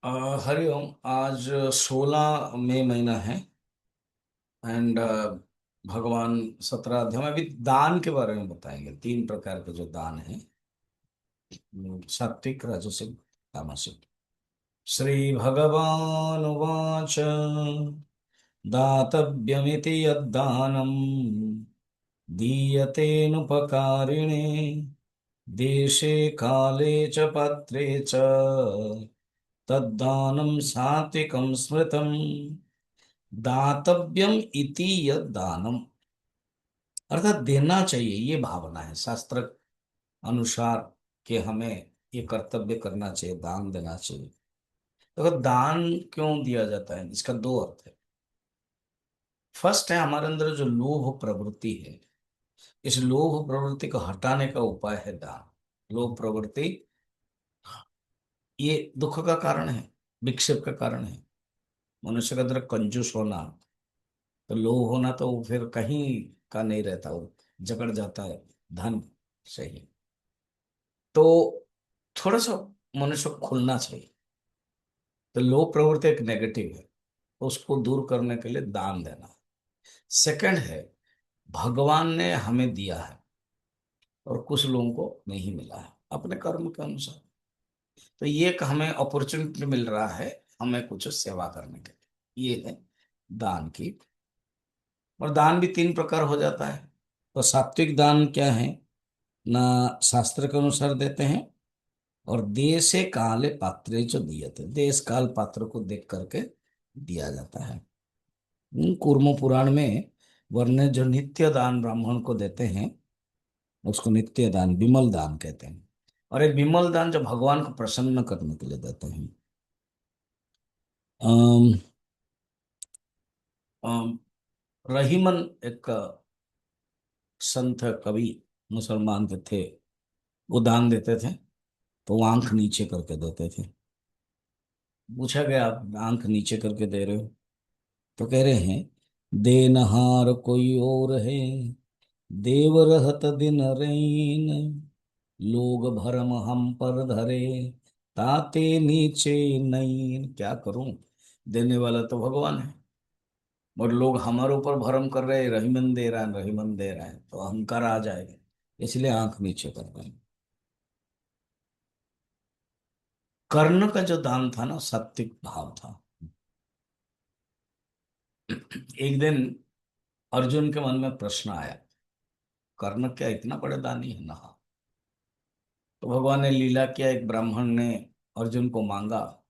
हरिओम। आज 16 मई महीना है। एंड भगवान 17 अध्याय में अभी दान के बारे में बताएंगे। 3 प्रकार के जो दान है, सात्विक, राजसिक, तामसिक। श्री भगवान उवाच दातव्यमिति यद्दानम् दीयतेनुपकारिणे देशे काले च पात्रे च तद्दानं सात्विकं स्मृतम्। दातव्यम इति यद दानम, अर्थात देना चाहिए, ये भावना है शास्त्र अनुसार कि हमें ये कर्तव्य करना चाहिए, दान देना चाहिए। तो अगर दान क्यों दिया जाता है, इसका 2 अर्थ है। फर्स्ट है, हमारे अंदर जो लोभ प्रवृत्ति है, इस लोभ प्रवृत्ति को हटाने का उपाय है दान। लोभ प्रवृत्ति ये दुख का कारण है, विक्षेप का कारण है। मनुष्य के अंदर कंजूस होना, तो लोभ होना, तो वो फिर कहीं का नहीं रहता, वो जकड़ जाता है धन से ही। तो थोड़ा सा मनुष्य को खुलना चाहिए। तो लोभ प्रवृत्ति एक नेगेटिव है, तो उसको दूर करने के लिए दान देना। सेकंड है, भगवान ने हमें दिया है और कुछ लोगों को नहीं मिला है अपने कर्म के अनुसार। तो ये एक हमें अपॉर्चुनिटी मिल रहा है, हमें कुछ सेवा करने के लिए, ये है दान की। और दान भी 3 प्रकार हो जाता है। तो सात्विक दान क्या है ना, शास्त्र के अनुसार देते हैं। और देशे काले पात्रे जो दिए थे, देश काल पात्र को देख करके दिया जाता है। कूर्म पुराण में वर्ण जो नित्य दान ब्राह्मण को देते हैं, उसको नित्य दान, विमल दान कहते हैं। और एक विमल दान जो भगवान को प्रसन्न करने के लिए देते हैं। अम, अम, रहीमन एक संत कवि मुसलमान के थे। वो दान देते थे, तो वो आंख नीचे करके देते थे। पूछा गया, आप आंख नीचे करके दे रहे हो? तो कह रहे हैं, देनहार कोई और है, देव रहत दिन रैन, लोग भरम हम पर धरे, ताते नीचे नैन। क्या करूं, देने वाला तो भगवान है, और लोग हमारे ऊपर भरम कर रहे हैं, रहीमन दे रहा है, रहीमन दे रहा है, तो अहंकार आ जाएगा, इसलिए आंख नीचे कर रहे हैं। कर्ण का जो दान था ना, सात्विक भाव था। एक दिन अर्जुन के मन में प्रश्न आया, कर्ण क्या इतना बड़ा दानी है ना? तो भगवान ने लीला किया, एक ब्राह्मण ने अर्जुन को मांगा,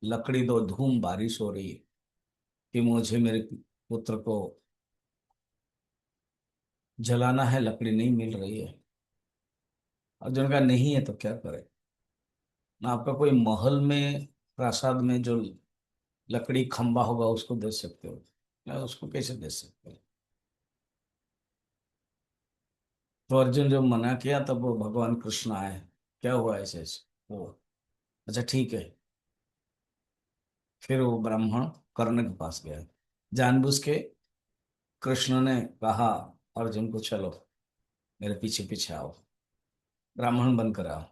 लकड़ी दो, धूम बारिश हो रही है, कि मुझे मेरे पुत्र को जलाना है, लकड़ी नहीं मिल रही है। अर्जुन का नहीं है तो क्या करे ना, आपका कोई महल में, प्रासाद में जो लकड़ी खंबा होगा उसको दे सकते हो, या उसको कैसे दे सकते हो? तो अर्जुन जब मना किया, तब वो भगवान कृष्ण आए, क्या हुआ ऐसे ऐसे? वो, अच्छा ठीक है। फिर वो ब्राह्मण कर्ण के पास गया, जानबूझ के कृष्ण ने कहा अर्जुन को, चलो मेरे पीछे पीछे आओ, ब्राह्मण बनकर आओ।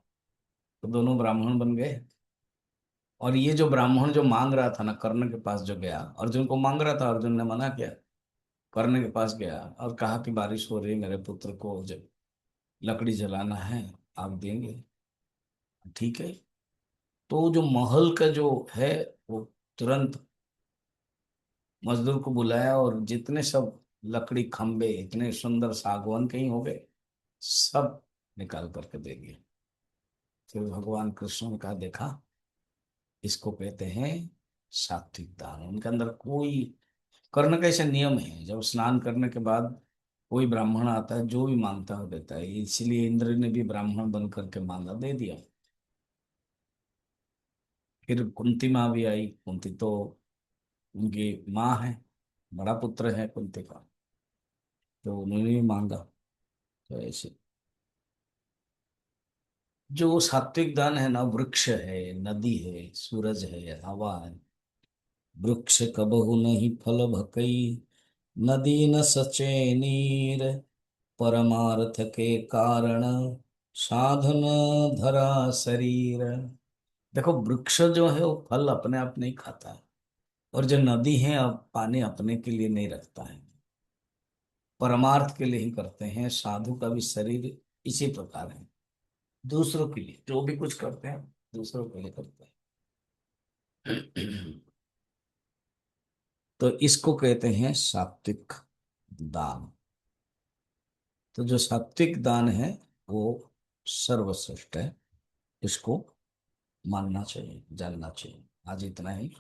तो दोनों ब्राह्मण बन गए। और ये जो ब्राह्मण जो मांग रहा था ना, कर्ण के पास जो गया, अर्जुन को मांग रहा था, अर्जुन ने मना किया, कर्ण के पास गया और कहा कि बारिश हो रही है, मेरे पुत्र को लकड़ी जलाना है, आप देंगे? ठीक है। तो जो महल का जो है, वो तुरंत मजदूर को बुलाया, और जितने सब लकड़ी खंबे, इतने सुंदर सागवान कहीं हो गए, सब निकाल करके दे दिए। फिर भगवान कृष्ण ने कहा, देखा, इसको कहते हैं सात्विक दान। उनके अंदर कोई, कर्ण का ऐसा नियम है, जब स्नान करने के बाद कोई ब्राह्मण आता है, जो भी मांगता है वो देता है। इसलिए इंद्र ने भी ब्राह्मण बन करके मांगा, दे दिया। फिर कुंती माँ भी आई। कुंती तो उनकी माँ है, बड़ा पुत्र है कुंती का, तो उन्होंने भी मांगा। तो ऐसे जो सात्विक दान है ना, वृक्ष है, नदी है, सूरज है, हवा है। वृक्ष कबहु नहीं फल भकई, नदी न सचे नीर, परमार्थ के कारण साधन धरा शरीर। देखो, वृक्ष जो है वो फल अपने आप नहीं खाता है, और जो नदी है अब पानी अपने के लिए नहीं रखता है, परमार्थ के लिए ही करते हैं। साधु का भी शरीर इसी प्रकार है, दूसरों के लिए जो भी कुछ करते हैं दूसरों के लिए करते हैं। तो इसको कहते हैं सात्विक दान। तो जो सात्विक दान है वो सर्वश्रेष्ठ है, इसको मानना चाहिए, जानना चाहिए। आज इतना ही।